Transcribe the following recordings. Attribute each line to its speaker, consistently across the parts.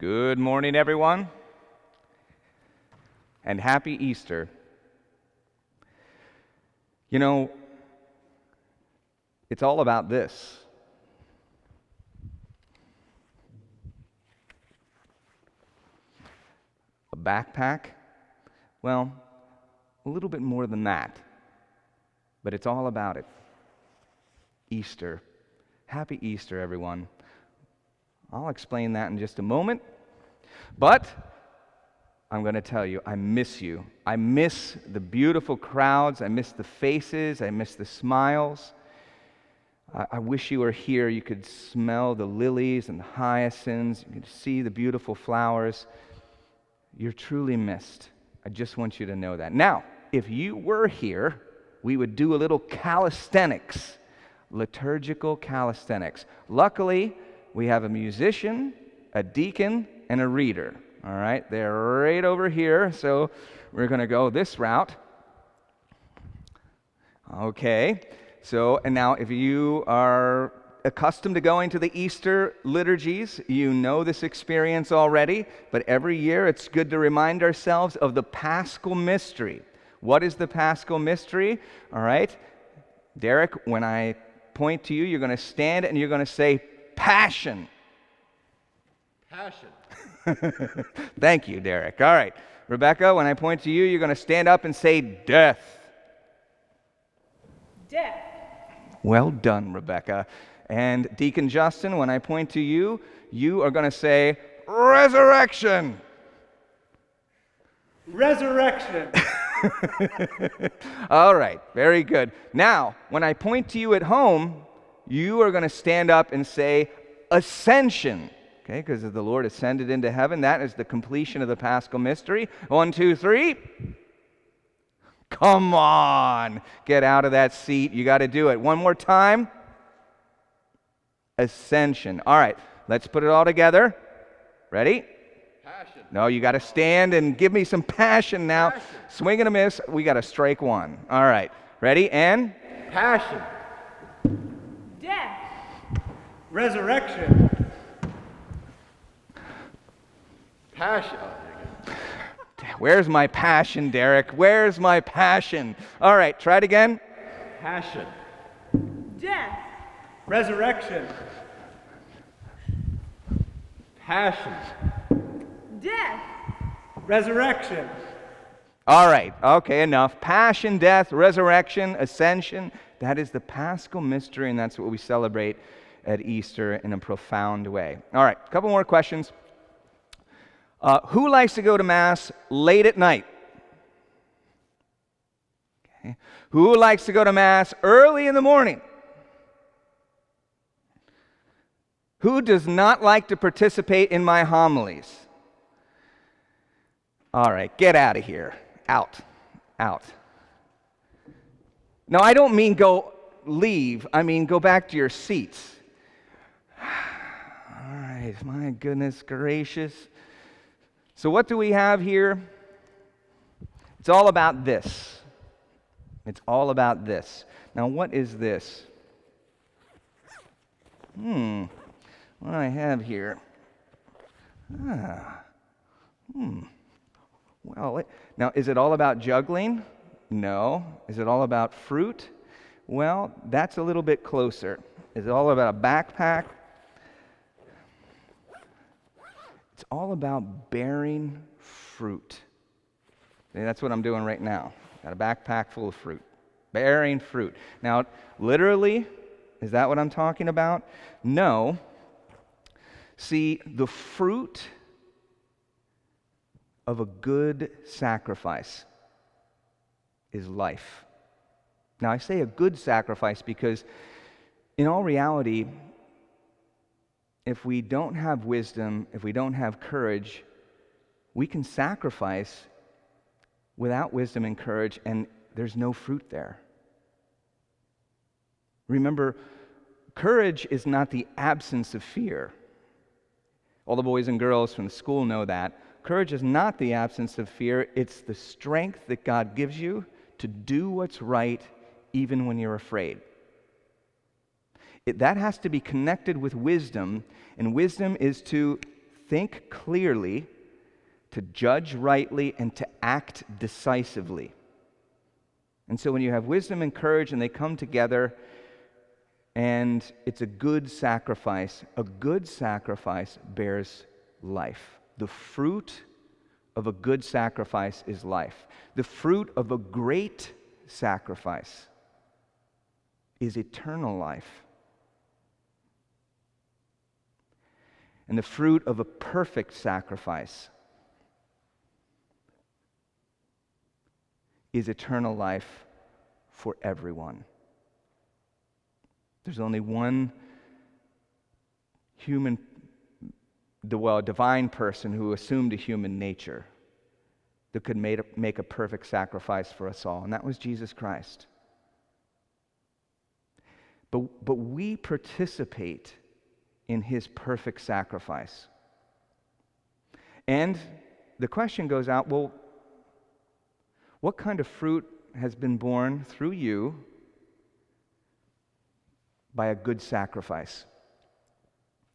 Speaker 1: Good morning, everyone, and happy Easter. You know, it's all about this. A backpack? Well, a little bit more than that, but it's all about it. Easter. Happy Easter, everyone. I'll explain that in just a moment, but I'm going to tell you, I miss you. I miss the beautiful crowds. I miss the faces. I miss the smiles. I wish you were here. You could smell the lilies and the hyacinths. You could see the beautiful flowers. You're truly missed. I just want you to know that. Now, if you were here, we would do a little calisthenics, liturgical calisthenics. Luckily, we have a musician, a deacon, and a reader. All right, they're right over here, so we're going to go this route. Okay, so, and now if you are accustomed to going to the Easter liturgies, you know this experience already, but every year it's good to remind ourselves of the Paschal mystery. What is the Paschal mystery? All right, Derek, when I point to you, you're going to stand and you're going to say, Passion.
Speaker 2: Passion.
Speaker 1: Thank you, Derek. All right. Rebecca, when I point to you, you're going to stand up and say death.
Speaker 3: Death.
Speaker 1: Well done, Rebecca. And Deacon Justin, when I point to you, you are going to say resurrection.
Speaker 2: Resurrection.
Speaker 1: All right. Very good. Now, when I point to you at home, you are going to stand up and say ascension. Okay, because the Lord ascended into heaven. That is the completion of the Paschal mystery. 1, 2, 3. Come on. Get out of that seat. You got to do it. One more time. Ascension. All right, let's put it all together. Ready?
Speaker 2: Passion.
Speaker 1: No, you got to stand and give me some passion now.
Speaker 2: Passion.
Speaker 1: Swing and a miss. We got to strike one. All right. Ready? And?
Speaker 2: Passion.
Speaker 3: Death.
Speaker 2: Resurrection. Passion. Oh, there you go.
Speaker 1: Where's my passion, Derek? Where's my passion? All right, try it again.
Speaker 2: Passion.
Speaker 3: Death.
Speaker 2: Resurrection. Passion.
Speaker 3: Death.
Speaker 2: Resurrection.
Speaker 1: All right, okay, enough. Passion, death, resurrection, ascension. That is the Paschal mystery, and that's what we celebrate at Easter in a profound way. All right, a couple more questions. Who likes to go to Mass late at night? Okay. Who likes to go to Mass early in the morning? Who does not like to participate in my homilies? All right, get out of here. Out. No, I don't mean leave. I mean go back to your seats. All right, my goodness gracious. So what do we have here? It's all about this. It's all about this. Now, what is this? What do I have here? Well, now, is it all about juggling? No. Is it all about fruit? Well, that's a little bit closer. Is it all about a backpack? It's all about bearing fruit. And that's what I'm doing right now. Got a backpack full of fruit. Bearing fruit. Now, literally, is that what I'm talking about? No. See, the fruit of a good sacrifice is life. Now, I say a good sacrifice because, in all reality, if we don't have wisdom, if we don't have courage, we can sacrifice without wisdom and courage, and there's no fruit there. Remember, courage is not the absence of fear. All the boys and girls from the school know that. Courage is not the absence of fear. It's the strength that God gives you to do what's right even when you're afraid. That has to be connected with wisdom, and wisdom is to think clearly, to judge rightly, and to act decisively. And so when you have wisdom and courage and they come together, and it's a good sacrifice bears life. The fruit of a good sacrifice is life. The fruit of a great sacrifice is eternal life. And the fruit of a perfect sacrifice is eternal life for everyone. There's only one divine person who assumed a human nature that could make a perfect sacrifice for us all, and that was Jesus Christ. But we participate in his perfect sacrifice. And the question goes out, well, what kind of fruit has been born through you by a good sacrifice?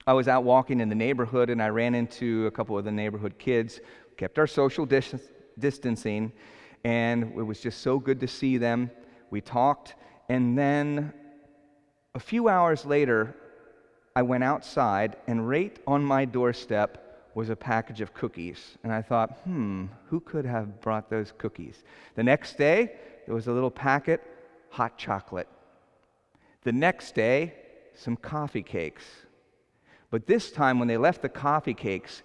Speaker 1: I was out walking in the neighborhood and I ran into a couple of the neighborhood kids, kept our social distancing, and it was just so good to see them. We talked, and then a few hours later, I went outside, and right on my doorstep was a package of cookies. And I thought, who could have brought those cookies? The next day, there was a little packet, hot chocolate. The next day, some coffee cakes. But this time, when they left the coffee cakes,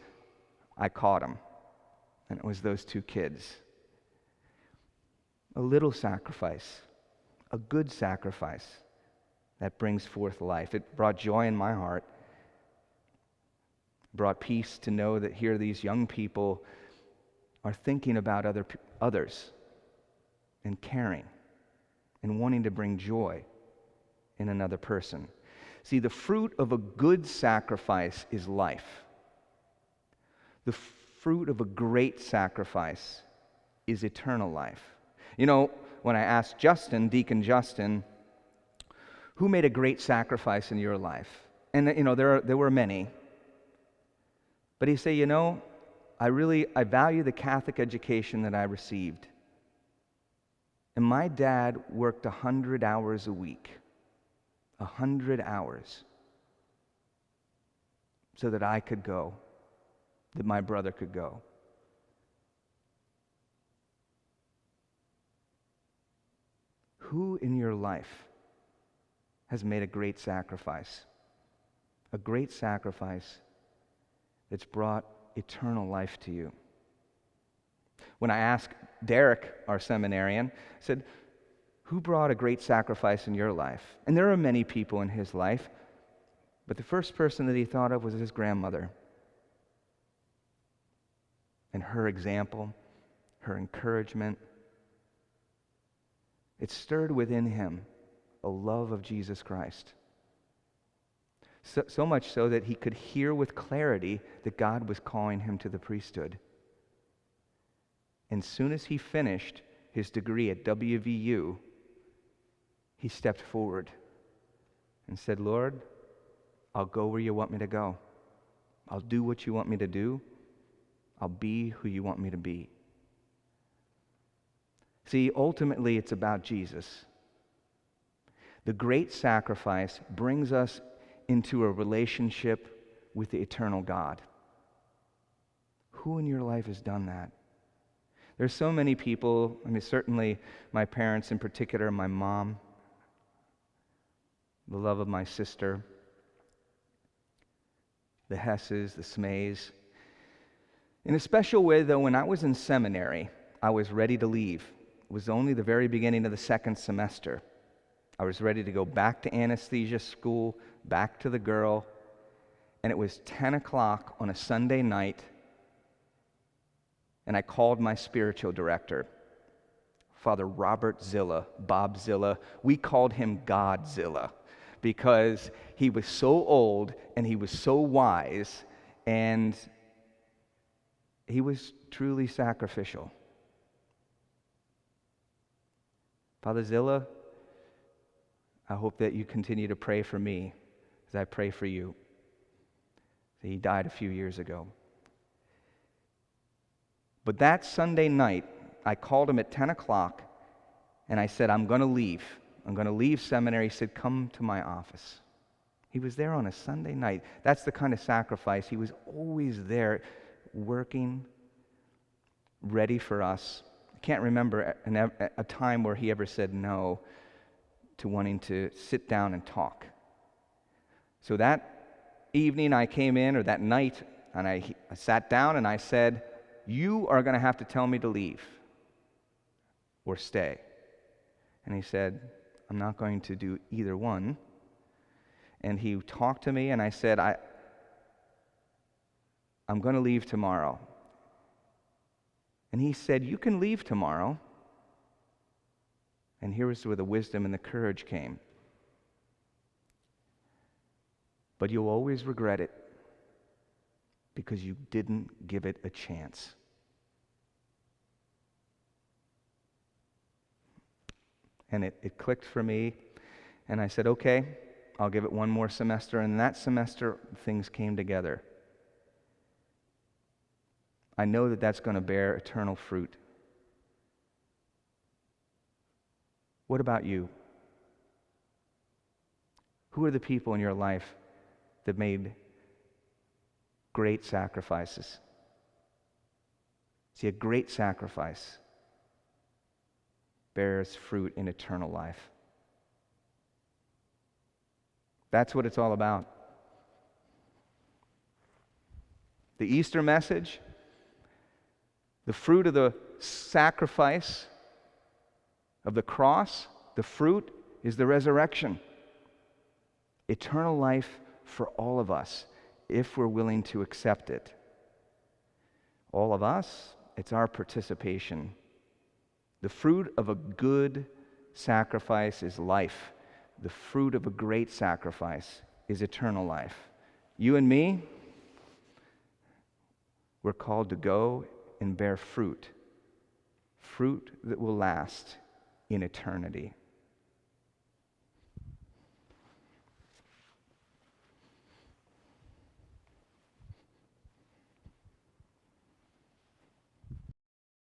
Speaker 1: I caught them. And it was those two kids. A little sacrifice, a good sacrifice that brings forth life. It brought joy in my heart. Brought peace to know that here these young people are thinking about others and caring and wanting to bring joy in another person. See, the fruit of a good sacrifice is life. The fruit of a great sacrifice is eternal life. You know, when I asked Deacon Justin, who made a great sacrifice in your life? And there were many. But he said, I value the Catholic education that I received. And my dad worked 100 hours a week. 100 hours. So that I could go. That my brother could go. Who in your life has made a great sacrifice? A great sacrifice that's brought eternal life to you. When I asked Derek, our seminarian, I said, who brought a great sacrifice in your life? And there are many people in his life, but the first person that he thought of was his grandmother. And her example, her encouragement, it stirred within him a love of Jesus Christ. So much so that he could hear with clarity that God was calling him to the priesthood. And soon as he finished his degree at WVU, he stepped forward and said, Lord, I'll go where you want me to go. I'll do what you want me to do. I'll be who you want me to be. See, ultimately it's about Jesus. The great sacrifice brings us into a relationship with the eternal God. Who in your life has done that? There's so many people, certainly my parents in particular, my mom, the love of my sister, the Hesses, the Smays. In a special way, though, when I was in seminary, I was ready to leave. It was only the very beginning of the second semester. I was ready to go back to anesthesia school, back to the girl, and it was 10 o'clock on a Sunday night, and I called my spiritual director, Father Robert Zilla, Bob Zilla. We called him Godzilla because he was so old and he was so wise, and he was truly sacrificial. Father Zilla, I hope that you continue to pray for me as I pray for you. He died a few years ago. But that Sunday night, I called him at 10 o'clock, and I said, I'm going to leave. I'm going to leave seminary. He said, come to my office. He was there on a Sunday night. That's the kind of sacrifice. He was always there, working, ready for us. I can't remember a time where he ever said no to wanting to sit down and talk. So that evening I came in, or that night, and I sat down and I said, you are going to have to tell me to leave or stay. And he said, I'm not going to do either one. And he talked to me, and I said, I'm going to leave tomorrow. And he said, you can leave tomorrow. And here was where the wisdom and the courage came. But you'll always regret it because you didn't give it a chance. And it clicked for me, and I said, okay, I'll give it one more semester. And that semester, things came together. I know that that's going to bear eternal fruit. What about you? Who are the people in your life that made great sacrifices? See, a great sacrifice bears fruit in eternal life. That's what it's all about. The Easter message, the fruit of the sacrifice of the cross, the fruit is the resurrection. Eternal life for all of us, if we're willing to accept it. All of us, it's our participation. The fruit of a good sacrifice is life. The fruit of a great sacrifice is eternal life. You and me, we're called to go and bear fruit. Fruit that will last in eternity.